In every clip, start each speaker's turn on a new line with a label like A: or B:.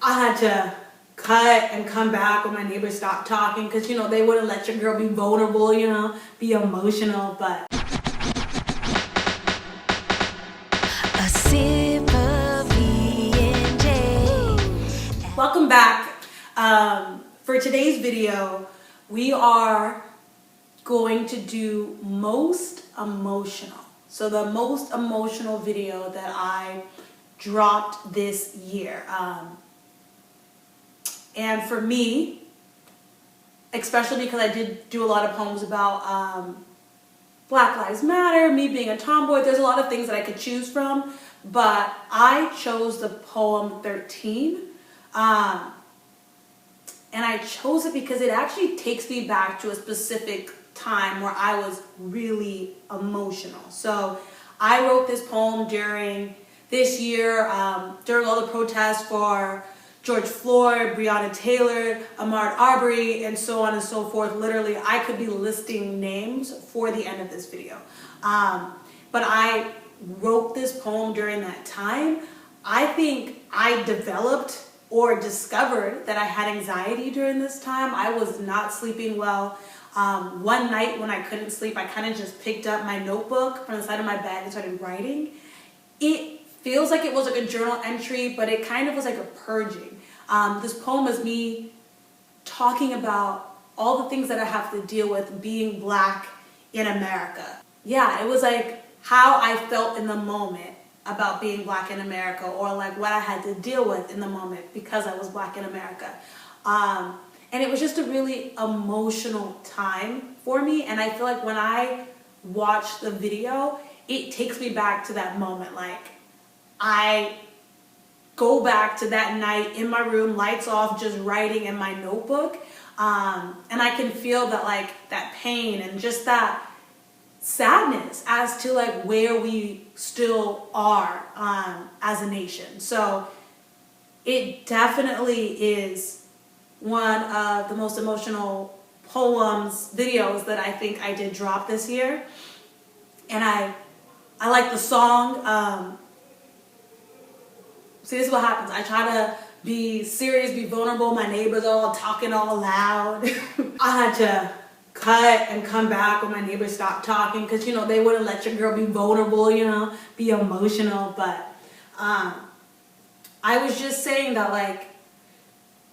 A: I had to cut and come back when my neighbors stopped talking because, you know, they wouldn't let your girl be vulnerable, you know, be emotional, but.
B: A sip of E&J.
A: Welcome back. For today's video, we are going to do most emotional. So the most emotional video that I dropped this year. And for me, especially because I did do a lot of poems about Black Lives Matter, me being a tomboy, there's a lot of things that I could choose from, but I chose the poem 13. And I chose it because it actually takes me back to a specific time where I was really emotional. So I wrote this poem during this year, during all the protests for George Floyd, Breonna Taylor, Ahmaud Arbery, and so on and so forth. Literally, I could be listing names for the end of this video. But I wrote this poem during that time. I think I developed or discovered that I had anxiety during this time. I was not sleeping well. One night when I couldn't sleep, I kind of just picked up my notebook from the side of my bed and started writing. It feels like it was like a journal entry, but it kind of was like a purging. This poem is me talking about all the things that I have to deal with being Black in America. Yeah, it was like how I felt in the moment about being Black in America, or like what I had to deal with in the moment because I was Black in America. And it was just a really emotional time for me. And I feel like when I watch the video, it takes me back to that moment. Like I go back to that night in my room, lights off, just writing in my notebook. And I can feel that, like, that pain and just that sadness as to like where we still are as a nation. So it definitely is one of the most emotional poems, videos that I think I did drop this year. And I like the song. See, this is what happens. I try to be serious, be vulnerable. My neighbors are all talking all loud. I had to cut and come back when my neighbors stopped talking because, you know, they wouldn't let your girl be vulnerable, you know, be emotional. But I was just saying that, like,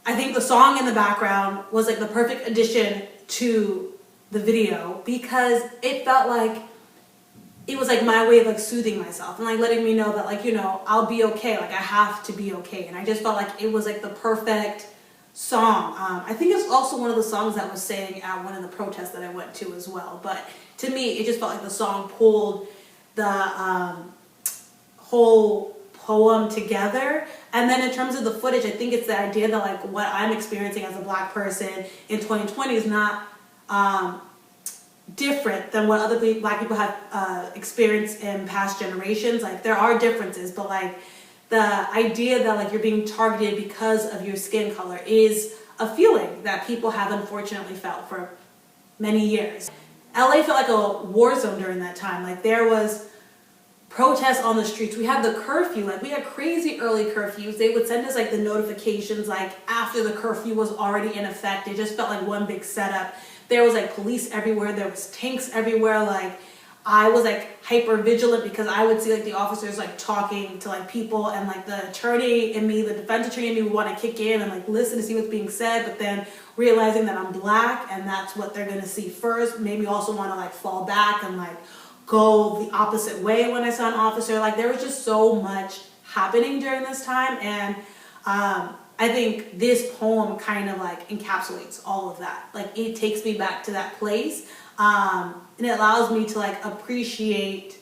A: I think the song in the background was like the perfect addition to the video because it felt like it was like my way of like soothing myself and like letting me know that, like, you know, I'll be okay. Like I have to be okay. And I just felt like it was like the perfect song. I think it's also one of the songs that was sang at one of the protests that I went to as well. But to me, it just felt like the song pulled the whole poem together. And then in terms of the footage, I think it's the idea that like what I'm experiencing as a Black person in 2020 is not different than what other Black people have experienced in past generations. Like there are differences, but like the idea that like you're being targeted because of your skin color is a feeling that people have unfortunately felt for many years. LA felt like a war zone during that time. Like there was protests on the streets. We had the curfew. Like we had crazy early curfews. They would send us like the notifications like after the curfew was already in effect. It just felt like one big setup. There was like police everywhere. There was tanks everywhere. Like I was like hyper vigilant because I would see like the officers like talking to like people, and like the attorney and me, the defense attorney and me would want to kick in and like listen to see what's being said, but then realizing that I'm Black and that's what they're gonna see first, made me also want to like fall back and like go the opposite way when I saw an officer. Like there was just so much happening during this time, and I think this poem kind of like encapsulates all of that. Like it takes me back to that place, and it allows me to like appreciate,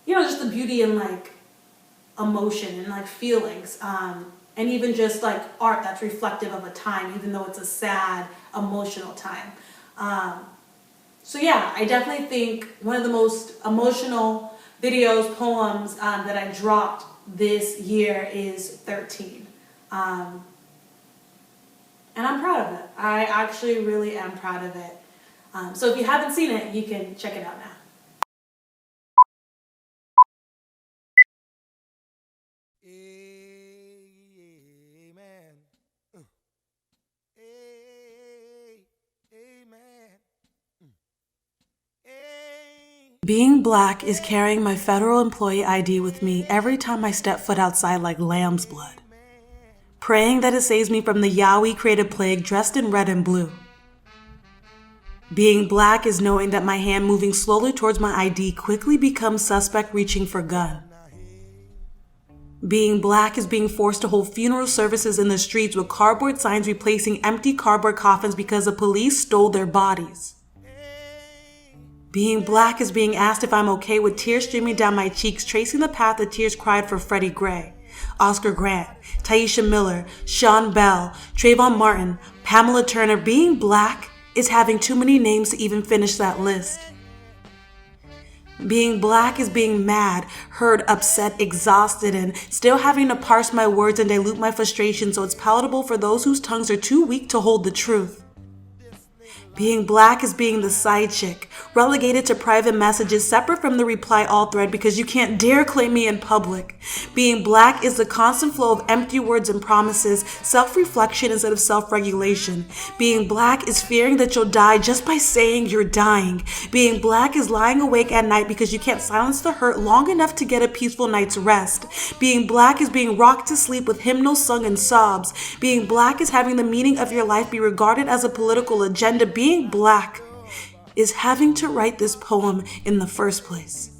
A: you know, just the beauty in like emotion and like feelings, and even just like art that's reflective of a time, even though it's a sad, emotional time. So yeah, I definitely think one of the most emotional videos, poems that I dropped this year is 13. And I'm proud of it. I actually really am proud of it. So if you haven't seen it, you can check it out now.
C: Amen. Being black is carrying my federal employee ID with me every time I step foot outside like lamb's blood. Praying that it saves me from the Yahweh created plague dressed in red and blue. Being black is knowing that my hand moving slowly towards my ID quickly becomes suspect reaching for gun. Being black is being forced to hold funeral services in the streets with cardboard signs replacing empty cardboard coffins because the police stole their bodies. Being black is being asked if I'm okay with tears streaming down my cheeks, tracing the path the tears cried for Freddie Gray, Oscar Grant, Taisha Miller, Sean Bell, Trayvon Martin, Pamela Turner. Being black is having too many names to even finish that list. Being black is being mad, hurt, upset, exhausted, and still having to parse my words and dilute my frustration so it's palatable for those whose tongues are too weak to hold the truth. Being black is being the side chick, relegated to private messages separate from the reply all thread because you can't dare claim me in public. Being black is the constant flow of empty words and promises, self-reflection instead of self-regulation. Being black is fearing that you'll die just by saying you're dying. Being black is lying awake at night because you can't silence the hurt long enough to get a peaceful night's rest. Being black is being rocked to sleep with hymnals sung and sobs. Being black is having the meaning of your life be regarded as a political agenda. Being black is having to write this poem in the first place.